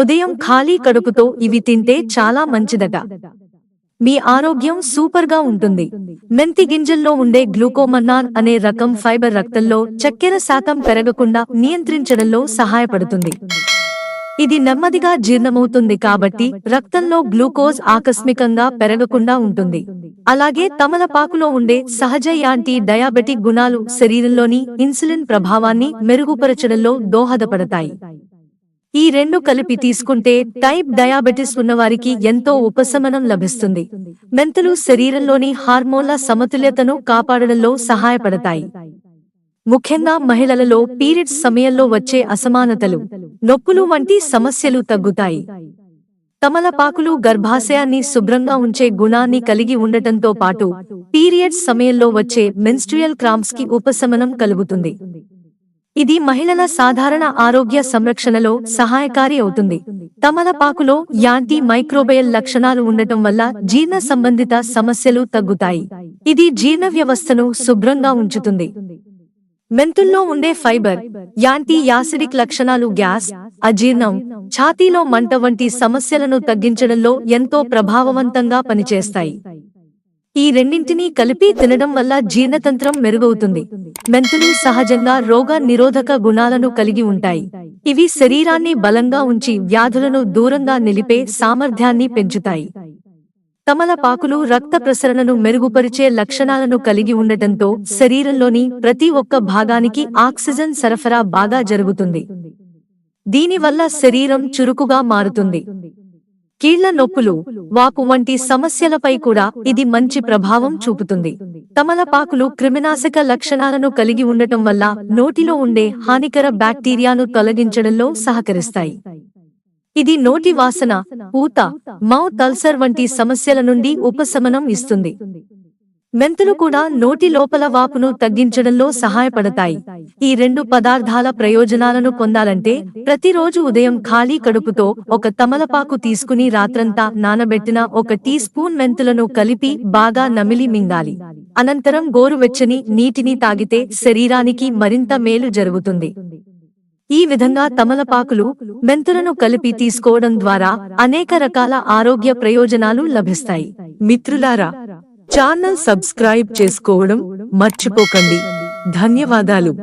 ఉదయం ఖాళీ కడుపుతో ఇవి తింటే చాలా మంచిదట. మీ ఆరోగ్యం సూపర్గా ఉంటుంది. మెంతి గింజల్లో ఉండే గ్లూకోమన్నాన్ అనే రకం ఫైబర్ రక్తంలో చక్కెర శాతం పెరగకుండా నియంత్రించడంలో సహాయపడుతుంది. ఇది నెమ్మదిగా జీర్ణమవుతుంది కాబట్టి రక్తంలో గ్లూకోజ్ ఆకస్మికంగా పెరగకుండా ఉంటుంది. అలాగే తమలపాకులో ఉండే సహజ యాంటీ డయాబెటిక్ గుణాలు శరీరంలోని ఇన్సులిన్ ప్రభావాన్ని మెరుగుపరచడంలో దోహదపడతాయి. ఈ రెండు కలిపి తీసుకుంటే టైప్ డయాబెటిస్ ఉన్నవారికి ఎంతో ఉపశమనం లభిస్తుంది. మెంతులు శరీరంలోని హార్మోన్ల సమతుల్యతను కాపాడడంలో సహాయపడతాయి. ముఖ్యంగా మహిళలలో పీరియడ్స్ సమయంలో వచ్చే అసమానతలు, నొప్పులు వంటి సమస్యలు తగ్గుతాయి. తమలపాకులు గర్భాశయాన్ని శుభ్రంగా ఉంచే గుణాన్ని కలిగి ఉండటంతో పాటు పీరియడ్స్ సమయంలో వచ్చే మెన్స్ట్రుయల్ క్రాంప్స్ కి ఉపశమనం కలుగుతుంది. ఇది మహిళల సాధారణ ఆరోగ్య సంరక్షణలో సహాయకారి అవుతుంది. తమలపాకులో యాంటీ మైక్రోబయల్ లక్షణాలు ఉండటం వల్ల జీర్ణ సంబంధిత సమస్యలు తగ్గుతాయి. ఇది జీర్ణ వ్యవస్థను శుభ్రంగా ఉంచుతుంది. మెంతుల్లో ఉండే ఫైబర్, యాంటీ యాసిడిక్ లక్షణాలు గ్యాస్, అజీర్ణం, ఛాతీలో మంట వంటి సమస్యలను తగ్గించడంలో ఎంతో ప్రభావవంతంగా పనిచేస్తాయి. ఈ రెండింటినీ కలిపి తినడం వల్ల జీర్ణతంత్రం మెరుగవుతుంది. మెంతులు సహజంగా రోగ నిరోధక గుణాలను కలిగి ఉంటాయి. ఇవి శరీరాన్ని బలంగా ఉంచి వ్యాధులను దూరంగా నిలిపే సామర్థ్యాన్ని పెంచుతాయి. తమలపాకులు రక్త ప్రసరణను మెరుగుపరిచే లక్షణాలను కలిగి ఉండటంతో శరీరంలోని ప్రతి ఒక్క భాగానికి ఆక్సిజన్ సరఫరా బాగా జరుగుతుంది. దీనివల్ల శరీరం చురుకుగా మారుతుంది. కీళ్ల నొప్పులు, వాపు వంటి సమస్యలపై కూడా ఇది మంచి ప్రభావం చూపుతుంది. తమలపాకులు క్రిమినాశక లక్షణాలను కలిగి ఉండటం వల్ల నోటిలో ఉండే హానికర బ్యాక్టీరియాను తొలగించడంలో సహకరిస్తాయి. ఇది నోటి వాసన, ఊత, మౌత్ అల్సర్ వంటి సమస్యల నుండి ఉపశమనం ఇస్తుంది. మెంతులు కూడా నోటి లోపల వాపును తగ్గించడంలో సహాయపడతాయి. ఈ రెండు పదార్థాల ప్రయోజనాలను పొందాలంటే ప్రతిరోజు ఉదయం ఖాళీ కడుపుతో ఒక తమలపాకు తీసుకుని రాత్రంతా నానబెట్టిన 1 టీ స్పూన్ మెంతులను కలిపి బాగా నమిలి మింగాలి. అనంతరం గోరువెచ్చని నీటిని తాగితే శరీరానికి మరింత మేలు జరుగుతుంది. ఈ విధంగా తమలపాకులు, మెంతులను కలిపి తీసుకోవడం ద్వారా అనేక రకాల ఆరోగ్య ప్రయోజనాలు లభిస్తాయి. మిత్రులారా, ఛానల్ సబ్స్క్రైబ్ చేసుకోవడం మర్చిపోకండి. ధన్యవాదాలు.